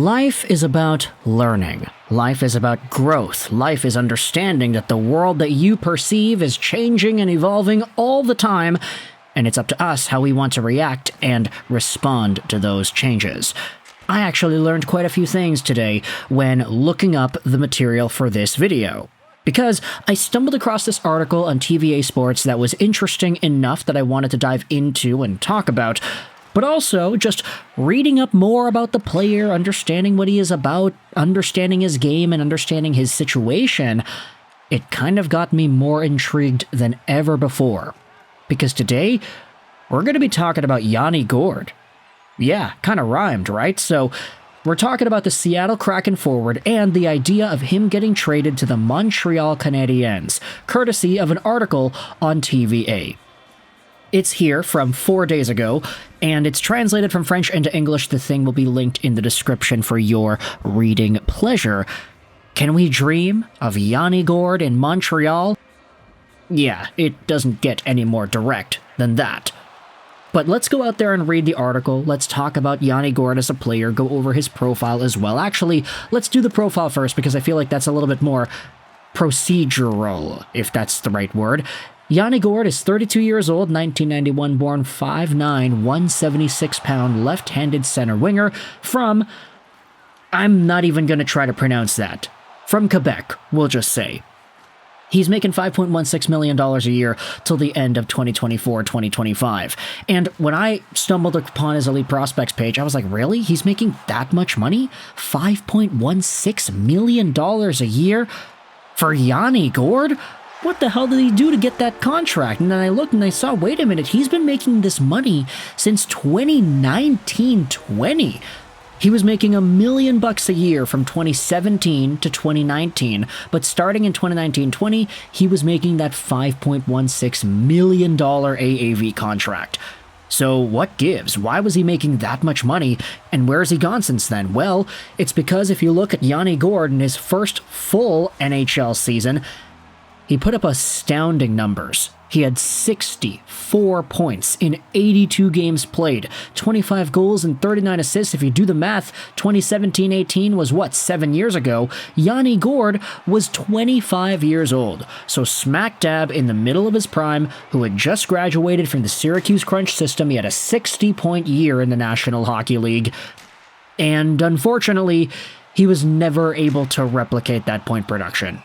Life is about learning. Life is about growth. Life is understanding that the world that you perceive is changing and evolving all the time, and it's up to us how we want to react and respond to those changes. I actually learned quite a few things today when looking up the material for this video, because I stumbled across this article on TVA Sports that was interesting enough that I wanted to dive into and talk about, but also just reading up more about the player, understanding what he is about, understanding his game, and understanding his situation, it kind of got me more intrigued than ever before. Because today, we're going to be talking about Yanni Gourde. Yeah, kind of rhymed, right? So, we're talking about the Seattle Kraken forward and the idea of him getting traded to the Montreal Canadiens, courtesy of an article on TVA. It's here from 4 days ago, and it's translated from French into English. The thing will be linked in the description for your reading pleasure. Can we dream of Yanni Gourde in Montreal? Yeah, it doesn't get any more direct than that. But let's go out there and read the article. Let's talk about Yanni Gourde as a player, go over his profile as well. Actually, let's do the profile first because I feel like that's a little bit more procedural, if that's the right word. Yanni Gourde is 32 years old, 1991 born, 5'9", 176-pound left-handed center winger from, I'm not even going to try to pronounce that, from Quebec, we'll just say. He's making $5.16 million a year till the end of 2024-2025. And when I stumbled upon his Elite Prospects page, I was like, really? He's making that much money? $5.16 million a year for Yanni Gourde? What the hell did he do to get that contract? And then I looked and I saw, wait a minute, he's been making this money since 2019-20. He was making $1 million a year from 2017 to 2019, but starting in 2019-20, he was making that $5.16 million AAV contract. So what gives? Why was he making that much money, and where has he gone since then? Well, it's because if you look at Yanni Gourde in his first full NHL season, he put up astounding numbers. He had 64 points in 82 games played, 25 goals and 39 assists. If you do the math, 2017-18 was 7 years ago? Yanni Gourde was 25 years old, so smack dab in the middle of his prime, who had just graduated from the Syracuse Crunch system. He had a 60-point year in the National Hockey League, and unfortunately, he was never able to replicate that point production.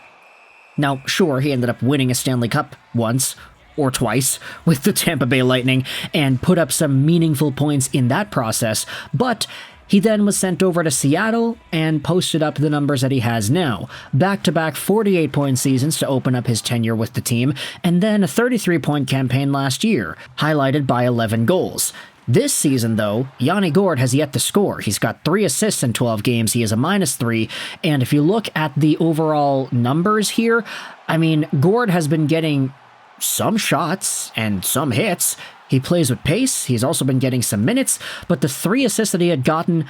Now, sure, he ended up winning a Stanley Cup once or twice with the Tampa Bay Lightning and put up some meaningful points in that process, but he then was sent over to Seattle and posted up the numbers that he has now. Back-to-back 48-point seasons to open up his tenure with the team, and then a 33-point campaign last year, highlighted by 11 goals. This season, though, Yanni Gourde has yet to score. He's got 3 assists in 12 games. He is a -3. And if you look at the overall numbers here, I mean, Gourde has been getting some shots and some hits. He plays with pace. He's also been getting some minutes. But the 3 assists that he had gotten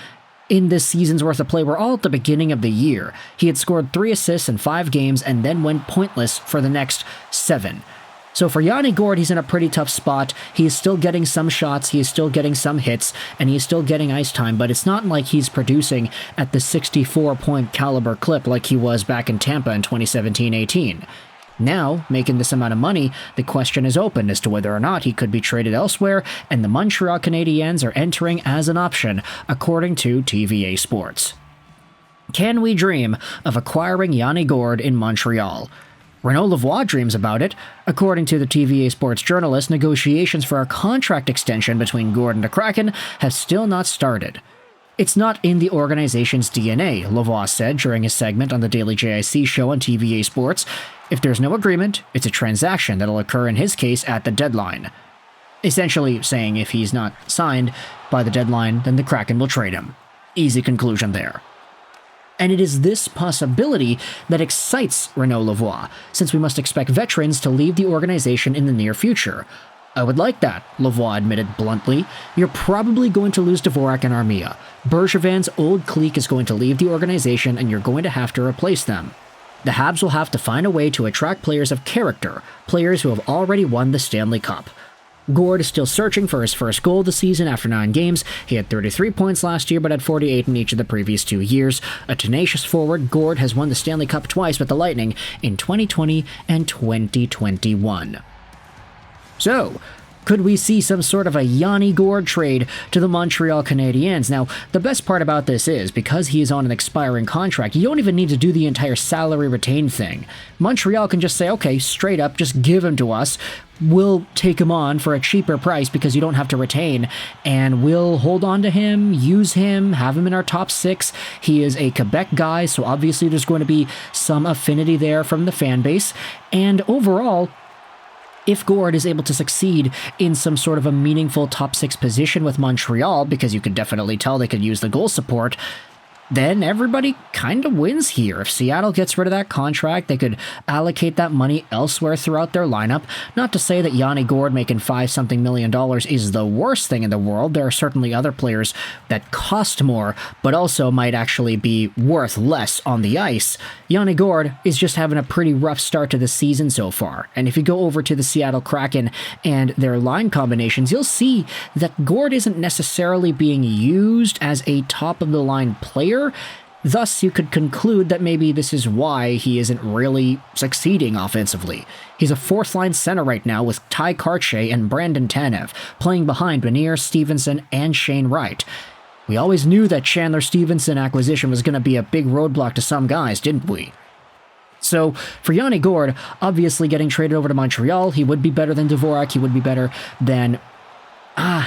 in this season's worth of play were all at the beginning of the year. He had scored 3 assists in 5 games and then went pointless for the next 7. So for Yanni Gourde, he's in a pretty tough spot. He is still getting some shots, he is still getting some hits, and he's still getting ice time, but it's not like he's producing at the 64-point caliber clip like he was back in Tampa in 2017-18. Now, making this amount of money, the question is open as to whether or not he could be traded elsewhere, and the Montreal Canadiens are entering as an option, according to TVA Sports. Can we dream of acquiring Yanni Gourde in Montreal? Renaud Lavoie dreams about it. According to the TVA Sports journalist, negotiations for a contract extension between Gourde and the Kraken have still not started. It's not in the organization's DNA, Lavoie said during his segment on the Daily JIC show on TVA Sports. If there's no agreement, it's a transaction that'll occur in his case at the deadline. Essentially saying if he's not signed by the deadline, then the Kraken will trade him. Easy conclusion there. And it is this possibility that excites Renaud Lavoie, since we must expect veterans to leave the organization in the near future. I would like that, Lavoie admitted bluntly. You're probably going to lose Dvorak and Armia. Bergevin's old clique is going to leave the organization and you're going to have to replace them. The Habs will have to find a way to attract players of character, players who have already won the Stanley Cup. Gourde is still searching for his first goal of the season after 9 games. He had 33 points last year, but had 48 in each of the previous 2 years. A tenacious forward, Gourde has won the Stanley Cup twice with the Lightning in 2020 and 2021. So, could we see some sort of a Yanni Gourde trade to the Montreal Canadiens? Now, the best part about this is, because he is on an expiring contract, you don't even need to do the entire salary retained thing. Montreal can just say, okay, straight up, just give him to us. We'll take him on for a cheaper price because you don't have to retain, and we'll hold on to him, use him, have him in our top 6. He is a Quebec guy, so obviously there's going to be some affinity there from the fan base, and overall, if Gourde is able to succeed in some sort of a meaningful top 6 position with Montreal, because you could definitely tell they could use the goal support, then everybody kind of wins here. If Seattle gets rid of that contract, they could allocate that money elsewhere throughout their lineup. Not to say that Yanni Gourde making $5-something million is the worst thing in the world. There are certainly other players that cost more, but also might actually be worth less on the ice. Yanni Gourde is just having a pretty rough start to the season so far. And if you go over to the Seattle Kraken and their line combinations, you'll see that Gourde isn't necessarily being used as a top-of-the-line player. Thus, you could conclude that maybe this is why he isn't really succeeding offensively. He's a 4th-line center right now with Ty Kartche and Brandon Tanev, playing behind Benier, Stevenson, and Shane Wright. We always knew that Chandler Stevenson acquisition was going to be a big roadblock to some guys, didn't we? So, for Yanni Gourde, obviously getting traded over to Montreal, he would be better than Dvorak, he would be better than...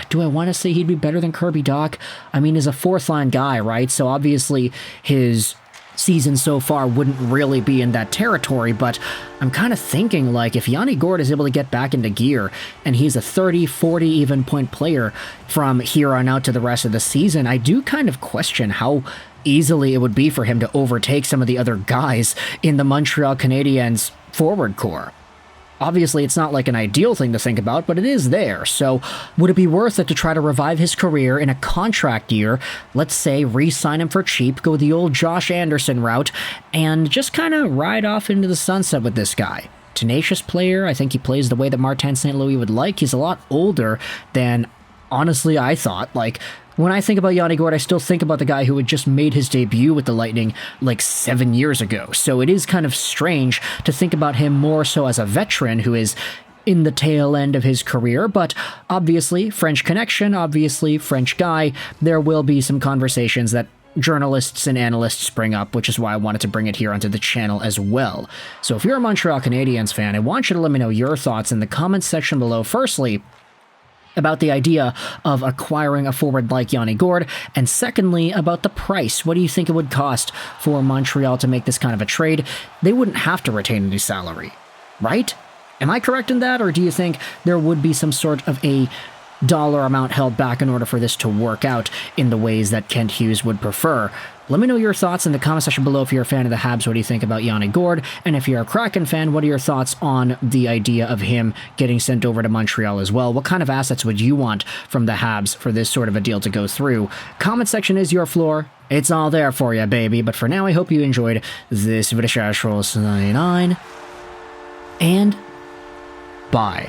do I want to say he'd be better than Kirby Dach? I mean, he's a 4th-line guy, right? So obviously his season so far wouldn't really be in that territory, but I'm kind of thinking, like, if Yanni Gourde is able to get back into gear, and he's a 30, 40 even point player from here on out to the rest of the season, I do kind of question how easily it would be for him to overtake some of the other guys in the Montreal Canadiens forward core. Obviously, it's not like an ideal thing to think about, but it is there. So, would it be worth it to try to revive his career in a contract year? Let's say re-sign him for cheap, go the old Josh Anderson route, and just kind of ride off into the sunset with this guy. Tenacious player. I think he plays the way that Martin St. Louis would like. He's a lot older than, honestly, I thought. Like, when I think about Yanni Gourde, I still think about the guy who had just made his debut with the Lightning like 7 years ago. So it is kind of strange to think about him more so as a veteran who is in the tail end of his career, but obviously French connection, obviously French guy, there will be some conversations that journalists and analysts bring up, which is why I wanted to bring it here onto the channel as well. So if you're a Montreal Canadiens fan, I want you to let me know your thoughts in the comments section below. Firstly, about the idea of acquiring a forward like Yanni Gourde, and secondly, about the price. What do you think it would cost for Montreal to make this kind of a trade? They wouldn't have to retain any salary, right? Am I correct in that, or do you think there would be some sort of a dollar amount held back in order for this to work out in the ways that Kent Hughes would prefer? Let me know your thoughts in the comment section below. If you're a fan of the Habs, what do you think about Yanni Gourde? And if you're a Kraken fan, what are your thoughts on the idea of him getting sent over to Montreal as well? What kind of assets would you want from the Habs for this sort of a deal to go through? Comment section is your floor. It's all there for you, baby. But for now, I hope you enjoyed this video. 99, and bye.